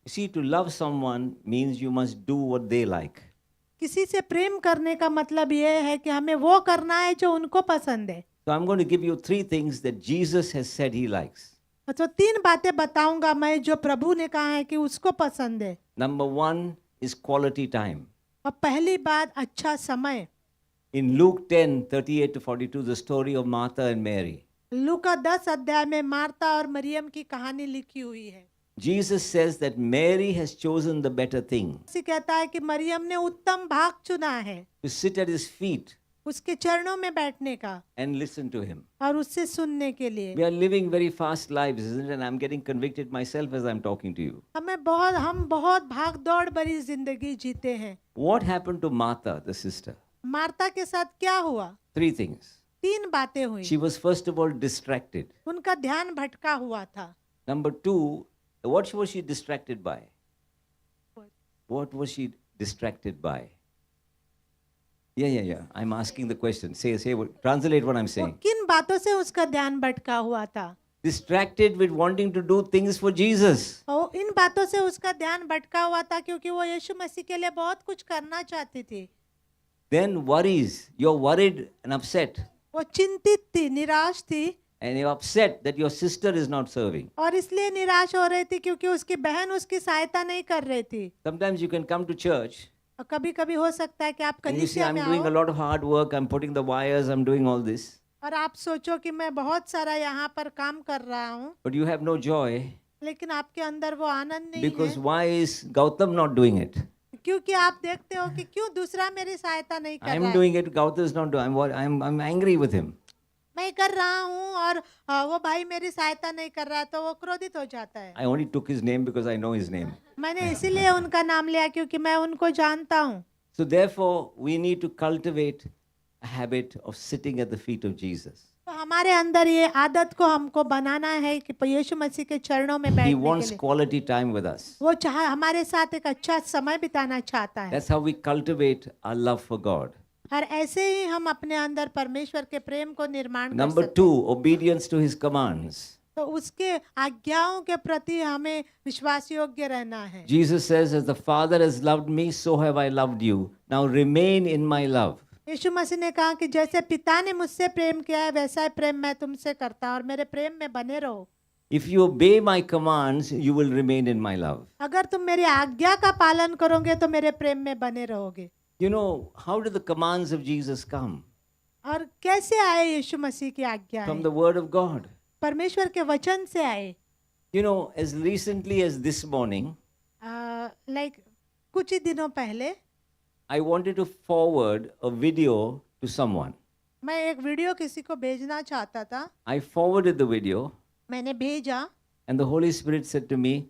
You see, to love someone means you must do what they like. किसी से प्रेम करने का मतलब ये है कि हमें वो करना है जो उनको पसंद है। So I'm going to give you 3 things that Jesus has said he likes. तो 3 बातें बताऊंगा मैं जो प्रभु ने कहा है कि उसको पसंद है। Number 1 is quality time. और पहली बात अच्छा समय। In Luke 10:38 to 42, the story of Martha and Mary. लूका 10 अध्याय में मार्ता और मरियम की कहानी लिखी हुई है। Jesus says that Mary has chosen the better thing, इसी कहता है कि मरियम ने उत्तम भाग चुना है, to sit at his feet उसके चरणों में बैठने का and listen to him. और उससे सुनने के लिए। We are living very fast lives, isn't it? And I'm getting convicted myself as I'm talking to you. हम बहुत भाग दौड़ भरी जिंदगी जीते हैं। What happened to Martha, the sister? Martha के साथ क्या हुआ? 3 things. 3 बातें हुई। She was first of all distracted. उनका ध्यान भटका हुआ था। Number 2, what was she distracted by? What was she distracted by? Yeah. I'm asking the question. Say, translate what I'm वो saying. किन बातों से उसका ध्यान भटका हुआ था? Distracted with wanting to do things for Jesus. और इन बातों से उसका ध्यान भटका हुआ था क्योंकि वो यीशु मसीह के लिए बहुत कुछ करना चाहती थी। Then worries. You're worried and upset. वो चिंतित थी, निराश थी And you're upset that your sister is not serving. और इसलिए निराश हो रही थी क्योंकि उसकी बहन उसकी सहायता नहीं कर रही थी। Sometimes you can come to church और कभी-कभी हो सकता है कि आप and you say, कलीसिया I'm में doing a आओ lot of hard work, I'm putting the wires, I'm doing all this. और आप सोचो कि मैं बहुत सारा यहाँ पर काम कर रहा हूँ, But you have no joy लेकिन आपके अंदर वो आनंद नहीं because है why is Gautam not doing it? क्योंकि आप देखते हो कि क्यों दूसरा मेरी सहायता नहीं कर I'm रहा है। doing it, Gautam is not doing. I'm angry with him. मैं कर रहा हूँ और वो भाई मेरी सहायता नहीं कर रहा है तो वो क्रोधित हो जाता है। I only took his name because I know his name. मैंने इसीलिए उनका नाम लिया क्योंकि मैं उनको जानता हूँ। So therefore, we need to cultivate a habit of sitting at the feet of Jesus. तो हमारे अंदर ये आदत को हमको बनाना है कि यीशु मसीह के चरणों में He बैठने के wants लिए। quality time with us. वो हमारे साथ एक अच्छा समय बिताना चाहता है That's how we cultivate our love for God. और ऐसे ही हम अपने अंदर परमेश्वर के प्रेम को निर्माण कर Number सकते 2, हैं। obedience to his commands. तो उसके आज्ञाओं के प्रति हमें विश्वास योग्य रहना है। Jesus says, as the Father has loved me, so have I loved you. Now remain in my love. यीशु मसीह ने कहा कि जैसे पिता ने मुझसे प्रेम किया है वैसा ही प्रेम मैं तुमसे करता हूं और मेरे प्रेम में बने रहो। If you obey my commands, you will remain in my love. अगर तुम मेरी आज्ञा का पालन करोगे तो मेरे प्रेम में बने रहोगे। You know, how did the commands of Jesus come? और कैसे आए यीशु मसीह की आज्ञा? From the Word of God. परमेश्वर के वचन से आए। You know, as recently as this morning, like कुछ ही दिनों पहले I wanted to forward a video to someone. मैं एक वीडियो किसी को भेजना चाहता था। I forwarded the video, मैंने भेजा and the Holy Spirit said to me,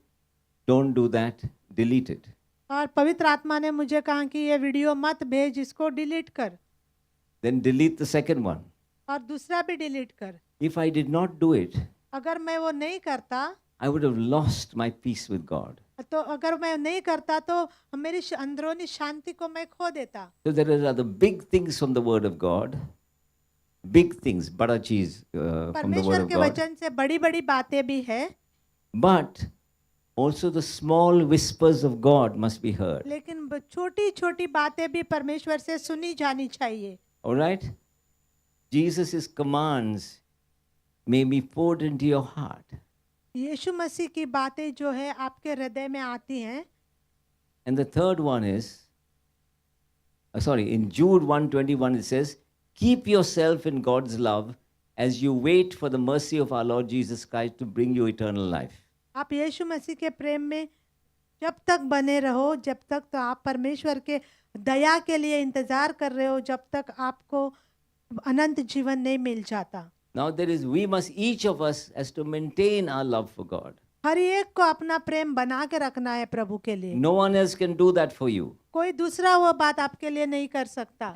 don't do that, delete it. और पवित्र आत्मा ने मुझे कहा कि ये वीडियो मत भेज, इसको डिलीट कर। Then delete the second one. और दूसरा भी डिलीट कर। If I did not do it, अगर मैं वो नहीं करता I would have lost my peace with God. तो अगर मैं नहीं करता तो मेरी अंदरूनी शांति को मैं खो देता। So there are the big things from the Word of God, big things, bada cheese from the Word परमेश्वर of के God. वचन से बड़ी-बड़ी बातें भी है, But also the small whispers of God must be heard. लेकिन छोटी-छोटी बातें भी परमेश्वर से सुनी जानी चाहिए। All right? Jesus' commands may be poured into your heart. यीशु मसीह की बातें जो है आपके हृदय में आती हैं। And the third one is, in Jude 1:21 it says, keep yourself in God's love as you wait for the mercy of our Lord Jesus Christ to bring you eternal life. आप यीशु मसीह के प्रेम में जब तक बने रहो, जब तक तो आप परमेश्वर के दया के लिए इंतजार कर रहे हो, जब तक आपको अनंत जीवन नहीं मिल जाता। Now we must, each of us has to maintain our love for God. हर एक को अपना प्रेम बना के रखना है प्रभु के लिए। No one else can do that for you. कोई दूसरा वो बात आपके लिए नहीं कर सकता।